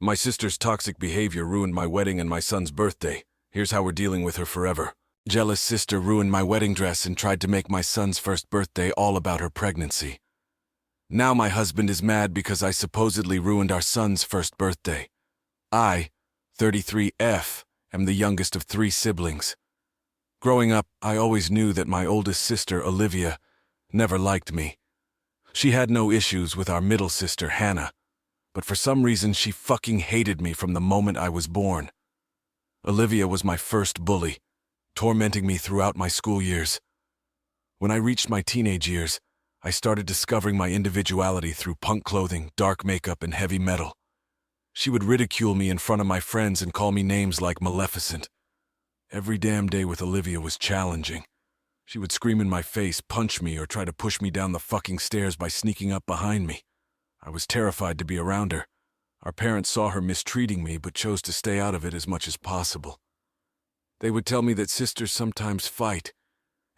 My sister's toxic behavior ruined my wedding and my son's birthday. Here's how we're dealing with her forever. Jealous sister ruined my wedding dress and tried to make my son's first birthday all about her pregnancy. Now my husband is mad because I supposedly ruined our son's first birthday. I, 33F, am the youngest of 3 siblings. Growing up, I always knew that my oldest sister, Olivia, never liked me. She had no issues with our middle sister, Hannah, but for some reason she fucking hated me from the moment I was born. Olivia was my first bully, tormenting me throughout my school years. When I reached my teenage years, I started discovering my individuality through punk clothing, dark makeup, and heavy metal. She would ridicule me in front of my friends and call me names like Maleficent. Every damn day with Olivia was challenging. She would scream in my face, punch me, or try to push me down the fucking stairs by sneaking up behind me. I was terrified to be around her. Our parents saw her mistreating me but chose to stay out of it as much as possible. They would tell me that sisters sometimes fight,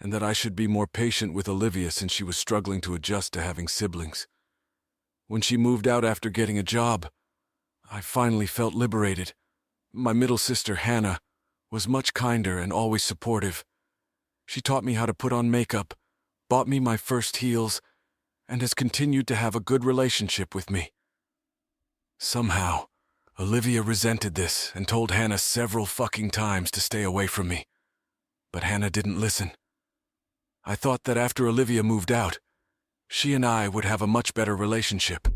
and that I should be more patient with Olivia since she was struggling to adjust to having siblings. When she moved out after getting a job, I finally felt liberated. My middle sister, Hannah, was much kinder and always supportive. She taught me how to put on makeup, bought me my first heels, and has continued to have a good relationship with me. Somehow, Olivia resented this and told Hannah several fucking times to stay away from me. But Hannah didn't listen. I thought that after Olivia moved out, she and I would have a much better relationship.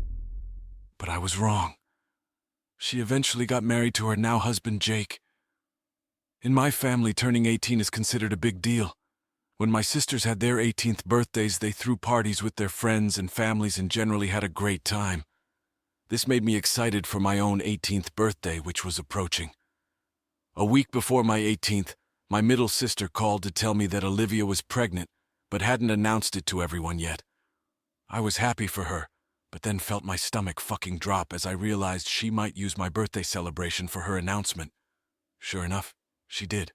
But I was wrong. She eventually got married to her now husband, Jake. In my family, turning 18 is considered a big deal. When my sisters had their 18th birthdays, they threw parties with their friends and families and generally had a great time. This made me excited for my own 18th birthday, which was approaching. A week before my 18th, my middle sister called to tell me that Olivia was pregnant, but hadn't announced it to everyone yet. I was happy for her, but then felt my stomach fucking drop as I realized she might use my birthday celebration for her announcement. Sure enough, she did.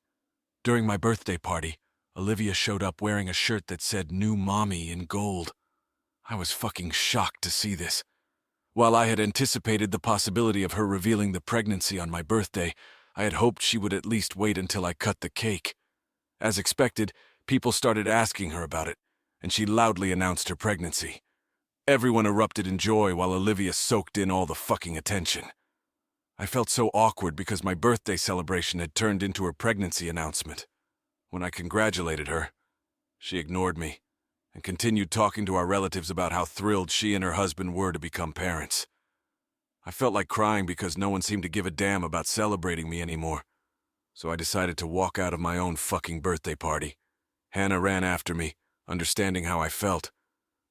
During my birthday party, Olivia showed up wearing a shirt that said "New Mommy" in gold. I was fucking shocked to see this. While I had anticipated the possibility of her revealing the pregnancy on my birthday, I had hoped she would at least wait until I cut the cake. As expected, people started asking her about it, and she loudly announced her pregnancy. Everyone erupted in joy while Olivia soaked in all the fucking attention. I felt so awkward because my birthday celebration had turned into her pregnancy announcement. When I congratulated her, she ignored me and continued talking to our relatives about how thrilled she and her husband were to become parents. I felt like crying because no one seemed to give a damn about celebrating me anymore, so I decided to walk out of my own fucking birthday party. Hannah ran after me, understanding how I felt.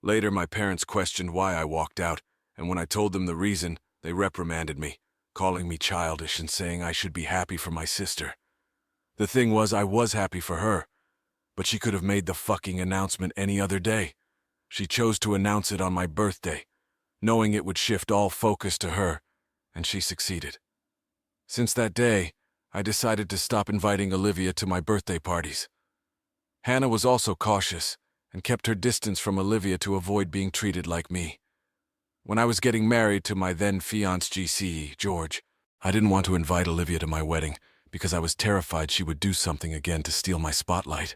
Later, my parents questioned why I walked out, and when I told them the reason, they reprimanded me, calling me childish and saying I should be happy for my sister. The thing was, I was happy for her, but she could have made the fucking announcement any other day. She chose to announce it on my birthday, knowing it would shift all focus to her, and she succeeded. Since that day, I decided to stop inviting Olivia to my birthday parties. Hannah was also cautious and kept her distance from Olivia to avoid being treated like me. When I was getting married to my then-fiancé GC, George, I didn't want to invite Olivia to my wedding because I was terrified she would do something again to steal my spotlight.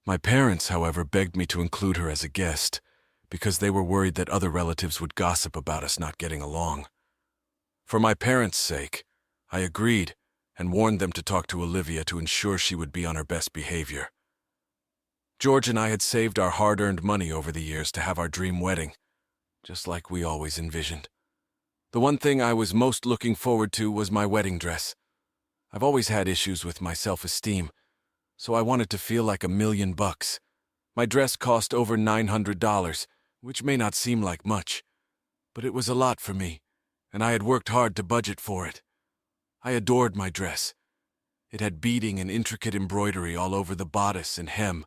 My parents, however, begged me to include her as a guest because they were worried that other relatives would gossip about us not getting along. For my parents' sake, I agreed and warned them to talk to Olivia to ensure she would be on her best behavior. George and I had saved our hard-earned money over the years to have our dream wedding, just like we always envisioned. The one thing I was most looking forward to was my wedding dress. I've always had issues with my self-esteem, so I wanted to feel like $1,000,000. My dress cost over $900, which may not seem like much, but it was a lot for me, and I had worked hard to budget for it. I adored my dress. It had beading and intricate embroidery all over the bodice and hem,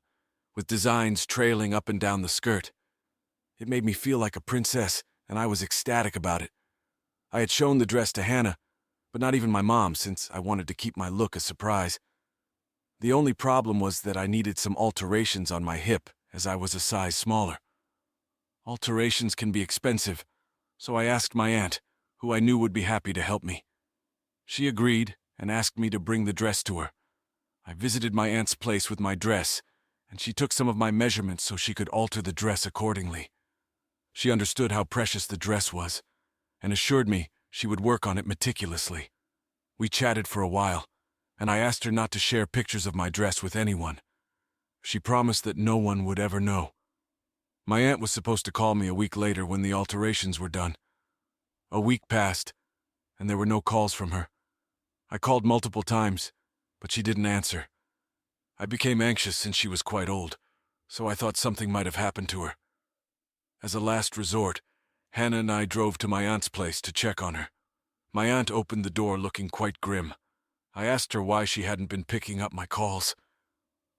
with designs trailing up and down the skirt. It made me feel like a princess, and I was ecstatic about it. I had shown the dress to Hannah, but not even my mom, since I wanted to keep my look a surprise. The only problem was that I needed some alterations on my hip, as I was a size smaller. Alterations can be expensive, so I asked my aunt, who I knew would be happy to help me. She agreed and asked me to bring the dress to her. I visited my aunt's place with my dress, and she took some of my measurements so she could alter the dress accordingly. She understood how precious the dress was, and assured me she would work on it meticulously. We chatted for a while, and I asked her not to share pictures of my dress with anyone. She promised that no one would ever know. My aunt was supposed to call me a week later when the alterations were done. A week passed, and there were no calls from her. I called multiple times, but she didn't answer. I became anxious since she was quite old, so I thought something might have happened to her. As a last resort, Hannah and I drove to my aunt's place to check on her. My aunt opened the door looking quite grim. I asked her why she hadn't been picking up my calls.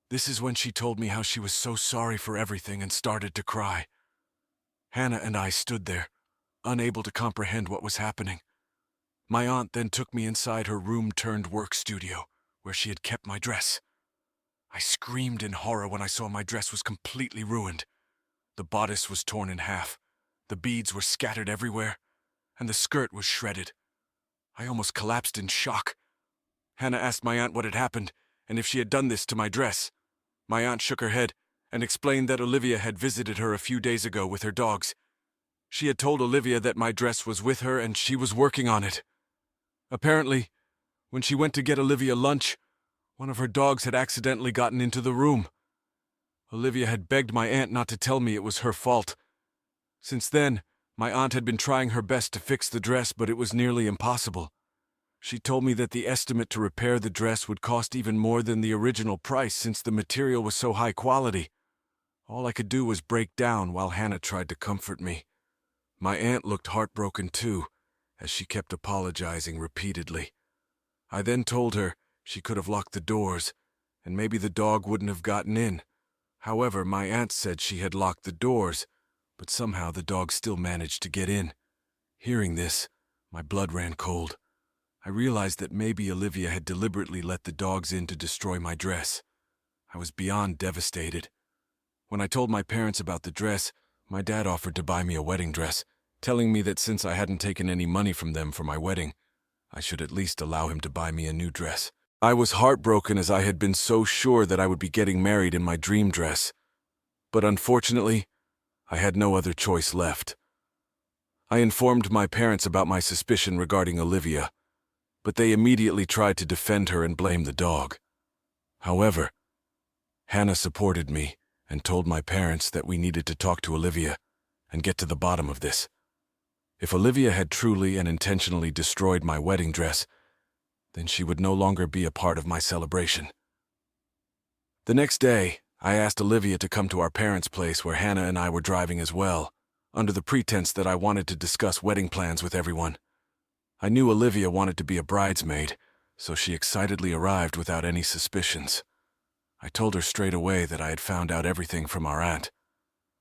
This is when she told me how she was so sorry for everything and started to cry. Hannah and I stood there, unable to comprehend what was happening. My aunt then took me inside her room-turned-work studio, where she had kept my dress. I screamed in horror when I saw my dress was completely ruined. The bodice was torn in half, the beads were scattered everywhere, and the skirt was shredded. I almost collapsed in shock. Hannah asked my aunt what had happened, and if she had done this to my dress. My aunt shook her head and explained that Olivia had visited her a few days ago with her dogs. She had told Olivia that my dress was with her and she was working on it. Apparently, when she went to get Olivia lunch, one of her dogs had accidentally gotten into the room. Olivia had begged my aunt not to tell me it was her fault. Since then, my aunt had been trying her best to fix the dress, but it was nearly impossible. She told me that the estimate to repair the dress would cost even more than the original price since the material was so high quality. All I could do was break down while Hannah tried to comfort me. My aunt looked heartbroken too, as she kept apologizing repeatedly. I then told her she could have locked the doors, and maybe the dog wouldn't have gotten in. However, my aunt said she had locked the doors, but somehow the dog still managed to get in. Hearing this, my blood ran cold. I realized that maybe Olivia had deliberately let the dogs in to destroy my dress. I was beyond devastated. When I told my parents about the dress, my dad offered to buy me a wedding dress, telling me that since I hadn't taken any money from them for my wedding, I should at least allow him to buy me a new dress. I was heartbroken as I had been so sure that I would be getting married in my dream dress. But unfortunately, I had no other choice left. I informed my parents about my suspicion regarding Olivia, but they immediately tried to defend her and blame the dog. However, Hannah supported me and told my parents that we needed to talk to Olivia and get to the bottom of this. If Olivia had truly and intentionally destroyed my wedding dress, then she would no longer be a part of my celebration. The next day, I asked Olivia to come to our parents' place where Hannah and I were driving as well, under the pretense that I wanted to discuss wedding plans with everyone. I knew Olivia wanted to be a bridesmaid, so she excitedly arrived without any suspicions. I told her straight away that I had found out everything from our aunt.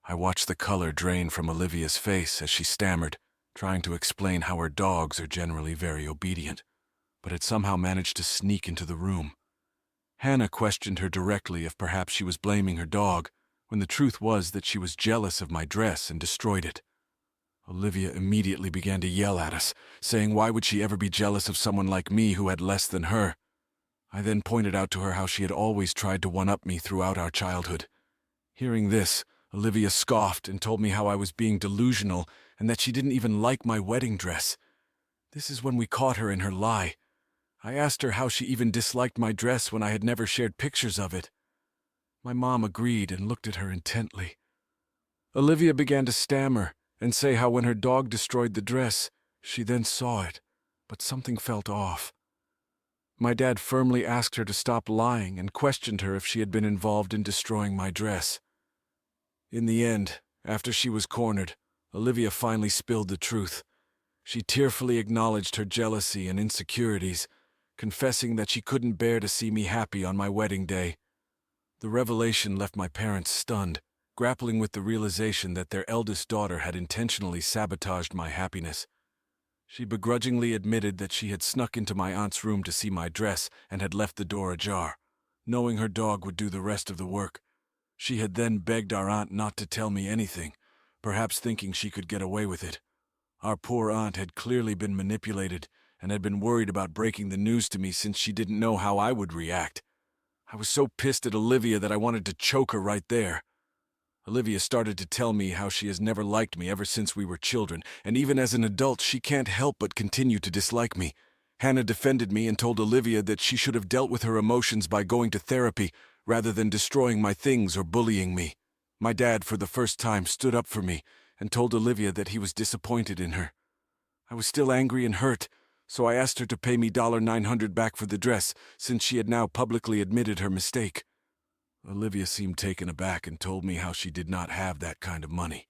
I watched the color drain from Olivia's face as she stammered, trying to explain how her dogs are generally very obedient, but had somehow managed to sneak into the room. Hannah questioned her directly if perhaps she was blaming her dog, when the truth was that she was jealous of my dress and destroyed it. Olivia immediately began to yell at us, saying why would she ever be jealous of someone like me who had less than her. I then pointed out to her how she had always tried to one-up me throughout our childhood. Hearing this, Olivia scoffed and told me how I was being delusional and that she didn't even like my wedding dress. This is when we caught her in her lie. I asked her how she even disliked my dress when I had never shared pictures of it. My mom agreed and looked at her intently. Olivia began to stammer and say how when her dog destroyed the dress, she then saw it, but something felt off. My dad firmly asked her to stop lying and questioned her if she had been involved in destroying my dress. In the end, after she was cornered, Olivia finally spilled the truth. She tearfully acknowledged her jealousy and insecurities, confessing that she couldn't bear to see me happy on my wedding day. The revelation left my parents stunned, grappling with the realization that their eldest daughter had intentionally sabotaged my happiness. She begrudgingly admitted that she had snuck into my aunt's room to see my dress and had left the door ajar, knowing her dog would do the rest of the work. She had then begged our aunt not to tell me anything, perhaps thinking she could get away with it. Our poor aunt had clearly been manipulated and had been worried about breaking the news to me since she didn't know how I would react. I was so pissed at Olivia that I wanted to choke her right there. Olivia started to tell me how she has never liked me ever since we were children, and even as an adult she can't help but continue to dislike me. Hannah defended me and told Olivia that she should have dealt with her emotions by going to therapy rather than destroying my things or bullying me. My dad, for the first time, stood up for me and told Olivia that he was disappointed in her. I was still angry and hurt, so I asked her to pay me $900 back for the dress, since she had now publicly admitted her mistake. Olivia seemed taken aback and told me how she did not have that kind of money.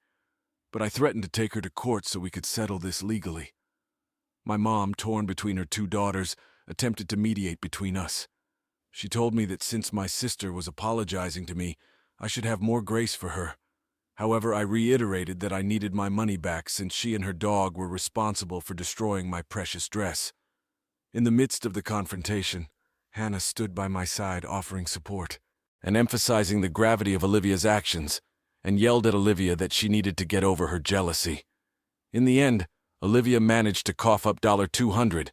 But I threatened to take her to court so we could settle this legally. My mom, torn between her two daughters, attempted to mediate between us. She told me that since my sister was apologizing to me, I should have more grace for her. However, I reiterated that I needed my money back since she and her dog were responsible for destroying my precious dress. In the midst of the confrontation, Hannah stood by my side offering support and emphasizing the gravity of Olivia's actions, and yelled at Olivia that she needed to get over her jealousy. In the end, Olivia managed to cough up $200,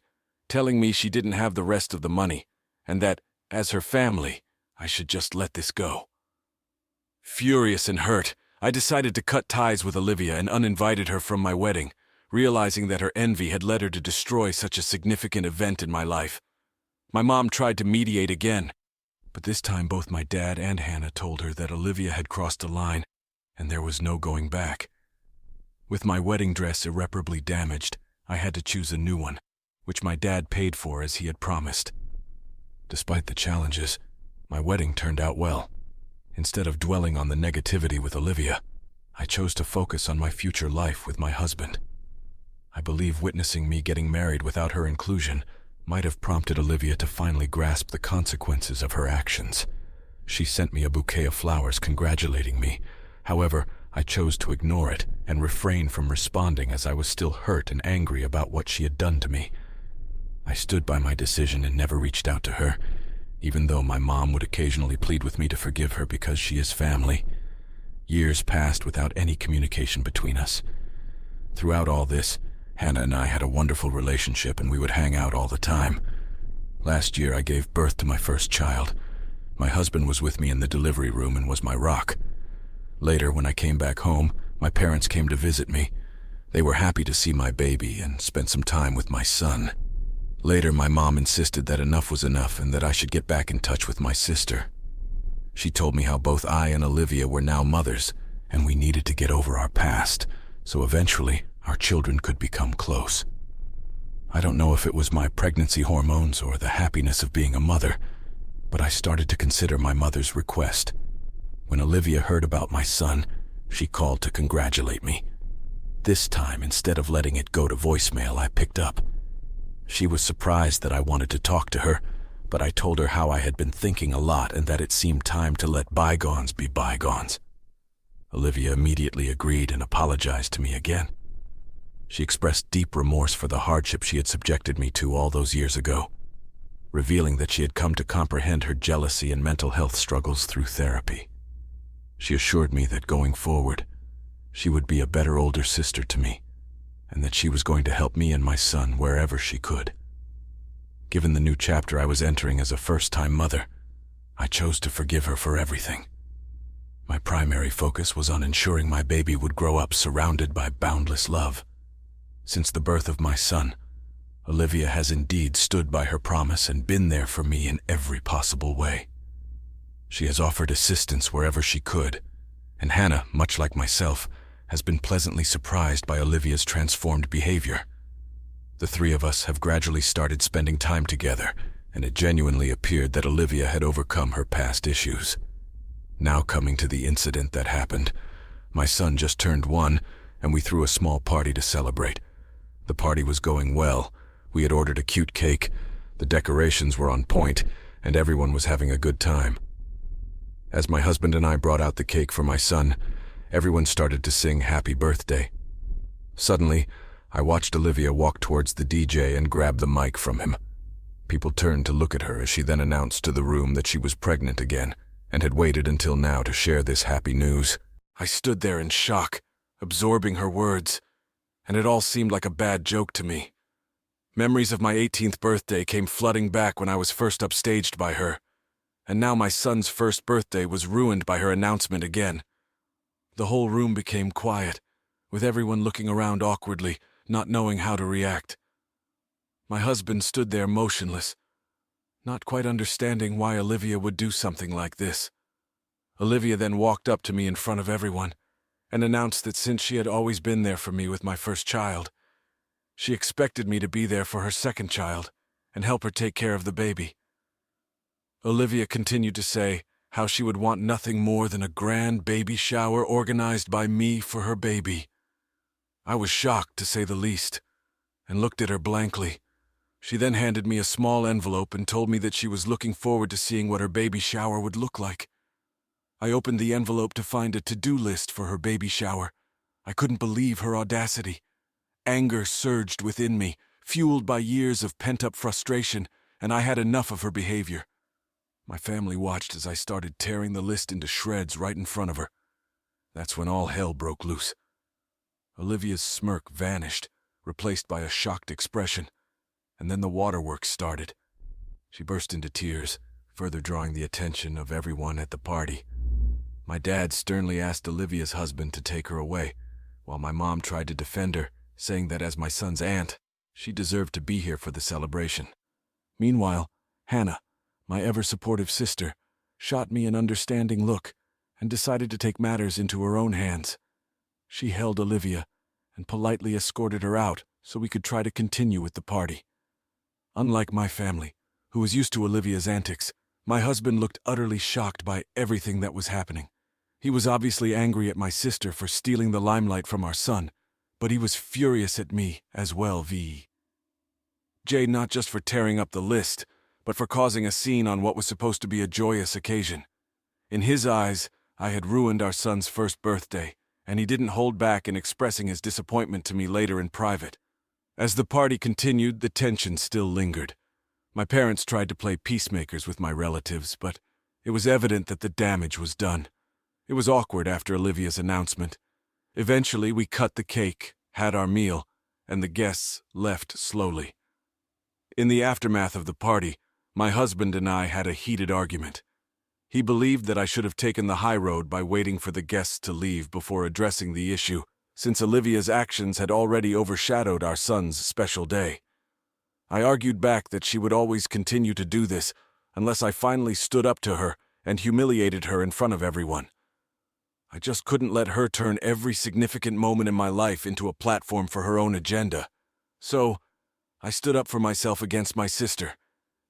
telling me she didn't have the rest of the money, and that, as her family, I should just let this go. Furious and hurt, I decided to cut ties with Olivia and uninvited her from my wedding, realizing that her envy had led her to destroy such a significant event in my life. My mom tried to mediate again, but this time both my dad and Hannah told her that Olivia had crossed a line and there was no going back. With my wedding dress irreparably damaged, I had to choose a new one, which my dad paid for as he had promised. Despite the challenges, my wedding turned out well. Instead of dwelling on the negativity with Olivia, I chose to focus on my future life with my husband. I believe witnessing me getting married without her inclusion might have prompted Olivia to finally grasp the consequences of her actions. She sent me a bouquet of flowers congratulating me. However, I chose to ignore it and refrain from responding as I was still hurt and angry about what she had done to me. I stood by my decision and never reached out to her, even though my mom would occasionally plead with me to forgive her because she is family. Years passed without any communication between us. Throughout all this, Hannah and I had a wonderful relationship and we would hang out all the time. Last year I gave birth to my first child. My husband was with me in the delivery room and was my rock. Later, when I came back home, my parents came to visit me. They were happy to see my baby and spent some time with my son. Later, my mom insisted that enough was enough and that I should get back in touch with my sister. She told me how both I and Olivia were now mothers, and we needed to get over our past, so eventually our children could become close. I don't know if it was my pregnancy hormones or the happiness of being a mother, but I started to consider my mother's request. When Olivia heard about my son, she called to congratulate me. This time, instead of letting it go to voicemail, I picked up. She was surprised that I wanted to talk to her, but I told her how I had been thinking a lot and that it seemed time to let bygones be bygones. Olivia immediately agreed and apologized to me again. She expressed deep remorse for the hardship she had subjected me to all those years ago, revealing that she had come to comprehend her jealousy and mental health struggles through therapy. She assured me that going forward, she would be a better older sister to me, and that she was going to help me and my son wherever she could. Given the new chapter I was entering as a first-time mother, I chose to forgive her for everything. My primary focus was on ensuring my baby would grow up surrounded by boundless love. Since the birth of my son, Olivia has indeed stood by her promise and been there for me in every possible way. She has offered assistance wherever she could, and Hannah, much like myself, has been pleasantly surprised by Olivia's transformed behavior. The three of us have gradually started spending time together, and it genuinely appeared that Olivia had overcome her past issues. Now coming to the incident that happened, my son just turned 1, and we threw a small party to celebrate. The party was going well. We had ordered a cute cake, the decorations were on point, and everyone was having a good time. As my husband and I brought out the cake for my son, everyone started to sing happy birthday. Suddenly, I watched Olivia walk towards the DJ and grab the mic from him. People turned to look at her as she then announced to the room that she was pregnant again and had waited until now to share this happy news. I stood there in shock, absorbing her words, and it all seemed like a bad joke to me. Memories of my 18th birthday came flooding back when I was first upstaged by her, and now my son's first birthday was ruined by her announcement again. The whole room became quiet, with everyone looking around awkwardly, not knowing how to react. My husband stood there motionless, not quite understanding why Olivia would do something like this. Olivia then walked up to me in front of everyone and announced that since she had always been there for me with my first child, she expected me to be there for her second child and help her take care of the baby. Olivia continued to say how she would want nothing more than a grand baby shower organized by me for her baby. I was shocked, to say the least, and looked at her blankly. She then handed me a small envelope and told me that she was looking forward to seeing what her baby shower would look like. I opened the envelope to find a to-do list for her baby shower. I couldn't believe her audacity. Anger surged within me, fueled by years of pent-up frustration, and I had enough of her behavior. My family watched as I started tearing the list into shreds right in front of her. That's when all hell broke loose. Olivia's smirk vanished, replaced by a shocked expression, and then the waterworks started. She burst into tears, further drawing the attention of everyone at the party. My dad sternly asked Olivia's husband to take her away, while my mom tried to defend her, saying that as my son's aunt, she deserved to be here for the celebration. Meanwhile, Hannah, my ever-supportive sister, shot me an understanding look and decided to take matters into her own hands. She held Olivia and politely escorted her out so we could try to continue with the party. Unlike my family, who was used to Olivia's antics, my husband looked utterly shocked by everything that was happening. He was obviously angry at my sister for stealing the limelight from our son, but he was furious at me as well, Jay, not just for tearing up the list, but for causing a scene on what was supposed to be a joyous occasion. In his eyes, I had ruined our son's first birthday, and he didn't hold back in expressing his disappointment to me later in private. As the party continued, the tension still lingered. My parents tried to play peacemakers with my relatives, but it was evident that the damage was done. It was awkward after Olivia's announcement. Eventually, we cut the cake, had our meal, and the guests left slowly. In the aftermath of the party, my husband and I had a heated argument. He believed that I should have taken the high road by waiting for the guests to leave before addressing the issue, since Olivia's actions had already overshadowed our son's special day. I argued back that she would always continue to do this unless I finally stood up to her and humiliated her in front of everyone. I just couldn't let her turn every significant moment in my life into a platform for her own agenda. So, I stood up for myself against my sister.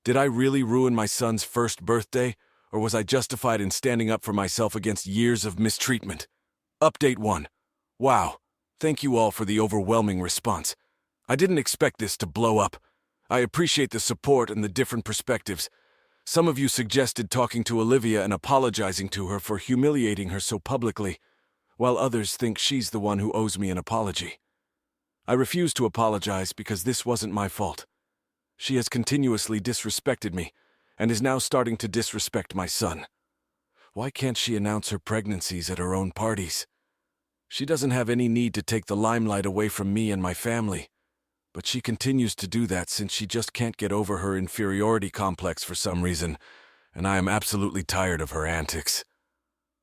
Did I really ruin my son's first birthday, or was I justified in standing up for myself against years of mistreatment? Update 1. Wow. Thank you all for the overwhelming response. I didn't expect this to blow up. I appreciate the support and the different perspectives. Some of you suggested talking to Olivia and apologizing to her for humiliating her so publicly, while others think she's the one who owes me an apology. I refuse to apologize because this wasn't my fault. She has continuously disrespected me, and is now starting to disrespect my son. Why can't she announce her pregnancies at her own parties? She doesn't have any need to take the limelight away from me and my family, but she continues to do that since she just can't get over her inferiority complex for some reason, and I am absolutely tired of her antics.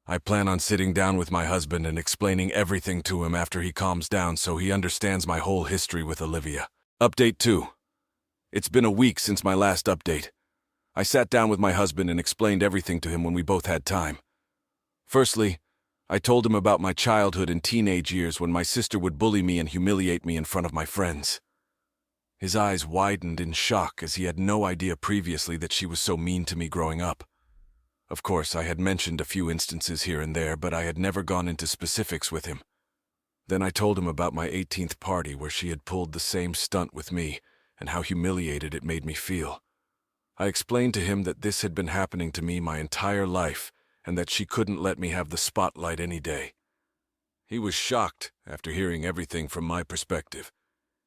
I plan on sitting down with my husband and explaining everything to him after he calms down so he understands my whole history with Olivia. Update 2. It's been a week since my last update. I sat down with my husband and explained everything to him when we both had time. Firstly, I told him about my childhood and teenage years when my sister would bully me and humiliate me in front of my friends. His eyes widened in shock as he had no idea previously that she was so mean to me growing up. Of course, I had mentioned a few instances here and there, but I had never gone into specifics with him. Then I told him about my 18th party where she had pulled the same stunt with me and how humiliated it made me feel. I explained to him that this had been happening to me my entire life and that she couldn't let me have the spotlight any day. He was shocked after hearing everything from my perspective.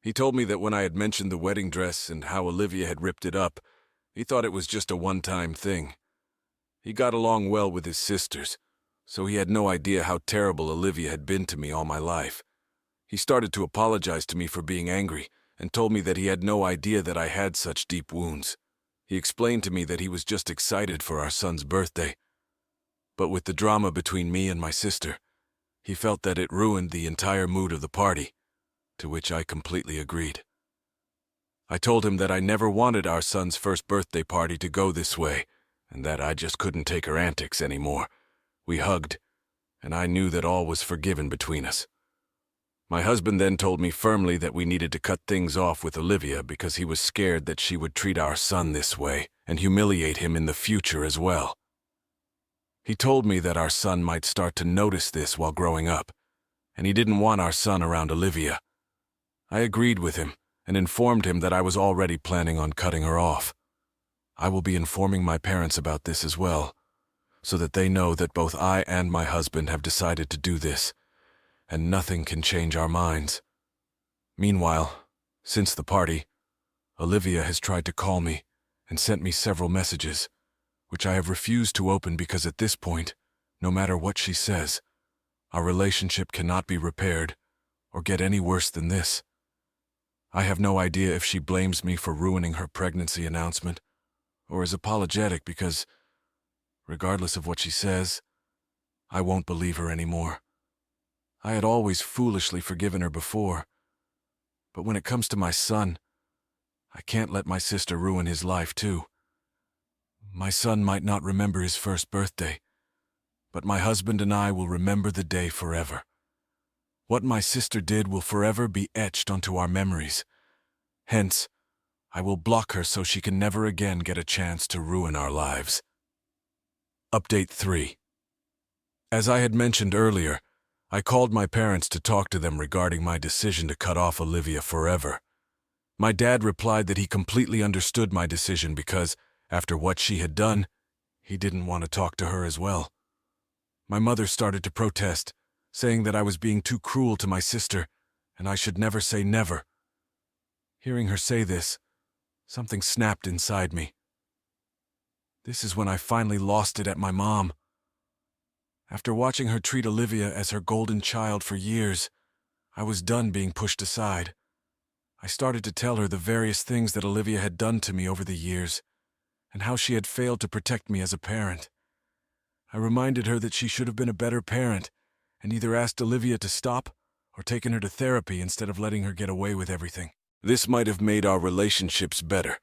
He told me that when I had mentioned the wedding dress and how Olivia had ripped it up, he thought it was just a one-time thing. He got along well with his sisters, so he had no idea how terrible Olivia had been to me all my life. He started to apologize to me for being angry and told me that he had no idea that I had such deep wounds. He explained to me that he was just excited for our son's birthday. But with the drama between me and my sister, he felt that it ruined the entire mood of the party, to which I completely agreed. I told him that I never wanted our son's first birthday party to go this way, and that I just couldn't take her antics anymore. We hugged, and I knew that all was forgiven between us. My husband then told me firmly that we needed to cut things off with Olivia because he was scared that she would treat our son this way and humiliate him in the future as well. He told me that our son might start to notice this while growing up, and he didn't want our son around Olivia. I agreed with him and informed him that I was already planning on cutting her off. I will be informing my parents about this as well, so that they know that both I and my husband have decided to do this, and nothing can change our minds. Meanwhile, since the party, Olivia has tried to call me and sent me several messages, which I have refused to open because at this point, no matter what she says, our relationship cannot be repaired or get any worse than this. I have no idea if she blames me for ruining her pregnancy announcement or is apologetic because, regardless of what she says, I won't believe her anymore. I had always foolishly forgiven her before, but when it comes to my son, I can't let my sister ruin his life too. My son might not remember his first birthday, but my husband and I will remember the day forever. What my sister did will forever be etched onto our memories. Hence, I will block her so she can never again get a chance to ruin our lives. Update 3. As I had mentioned earlier, I called my parents to talk to them regarding my decision to cut off Olivia forever. My dad replied that he completely understood my decision because, after what she had done, he didn't want to talk to her as well. My mother started to protest, saying that I was being too cruel to my sister and I should never say never. Hearing her say this, something snapped inside me. This is when I finally lost it at my mom. After watching her treat Olivia as her golden child for years, I was done being pushed aside. I started to tell her the various things that Olivia had done to me over the years, and how she had failed to protect me as a parent. I reminded her that she should have been a better parent, and either asked Olivia to stop or taken her to therapy instead of letting her get away with everything. This might have made our relationships better,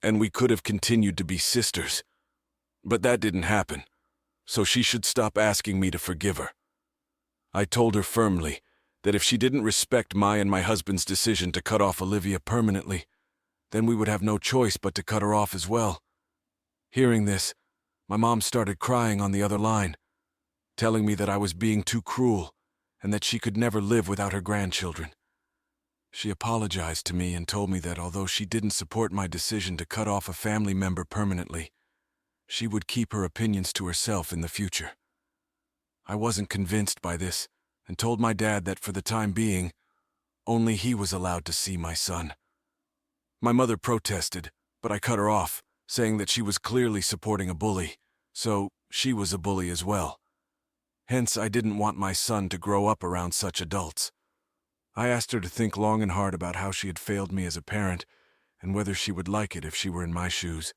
and we could have continued to be sisters. But that didn't happen, so she should stop asking me to forgive her. I told her firmly that if she didn't respect my and my husband's decision to cut off Olivia permanently, then we would have no choice but to cut her off as well. Hearing this, my mom started crying on the other line, telling me that I was being too cruel and that she could never live without her grandchildren. She apologized to me and told me that although she didn't support my decision to cut off a family member permanently, she would keep her opinions to herself in the future. I wasn't convinced by this and told my dad that for the time being, only he was allowed to see my son. My mother protested, but I cut her off, saying that she was clearly supporting a bully, so she was a bully as well. Hence, I didn't want my son to grow up around such adults. I asked her to think long and hard about how she had failed me as a parent and whether she would like it if she were in my shoes.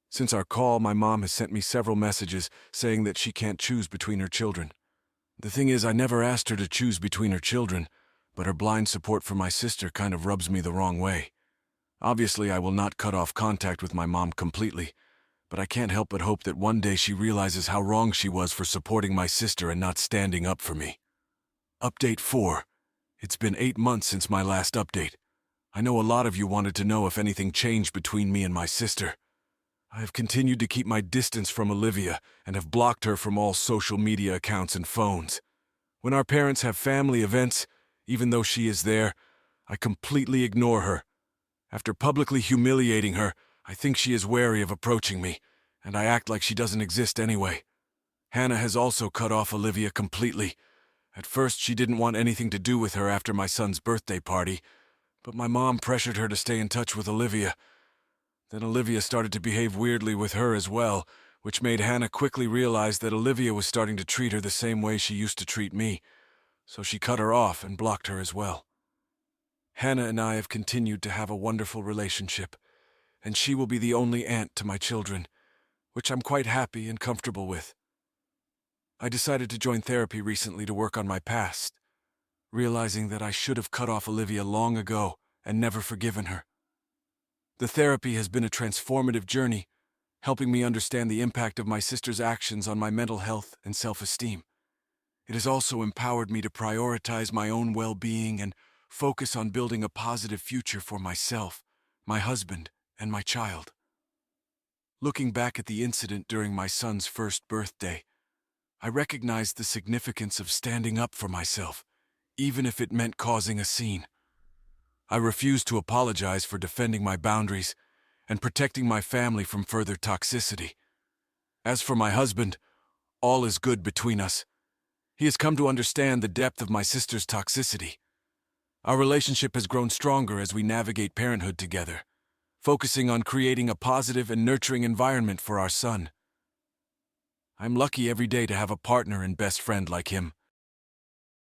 Since our call, my mom has sent me several messages saying that she can't choose between her children. The thing is, I never asked her to choose between her children, but her blind support for my sister kind of rubs me the wrong way. Obviously, I will not cut off contact with my mom completely, but I can't help but hope that one day she realizes how wrong she was for supporting my sister and not standing up for me. Update 4. It's been 8 months since my last update. I know a lot of you wanted to know if anything changed between me and my sister. I have continued to keep my distance from Olivia and have blocked her from all social media accounts and phones. When our parents have family events, even though she is there, I completely ignore her. After publicly humiliating her, I think she is wary of approaching me, and I act like she doesn't exist anyway. Hannah has also cut off Olivia completely. At first, she didn't want anything to do with her after my son's birthday party, but my mom pressured her to stay in touch with Olivia. Then Olivia started to behave weirdly with her as well, which made Hannah quickly realize that Olivia was starting to treat her the same way she used to treat me. so she cut her off and blocked her as well. Hannah and I have continued to have a wonderful relationship, and she will be the only aunt to my children, which I'm quite happy and comfortable with. I decided to join therapy recently to work on my past, realizing that I should have cut off Olivia long ago and never forgiven her. The therapy has been a transformative journey, helping me understand the impact of my sister's actions on my mental health and self-esteem. It has also empowered me to prioritize my own well-being and focus on building a positive future for myself, my husband, and my child. Looking back at the incident during my son's first birthday, I recognized the significance of standing up for myself, even if it meant causing a scene. I refused to apologize for defending my boundaries and protecting my family from further toxicity. As for my husband, all is good between us. He has come to understand the depth of my sister's toxicity. Our relationship has grown stronger as we navigate parenthood together, focusing on creating a positive and nurturing environment for our son. I'm lucky every day to have a partner and best friend like him.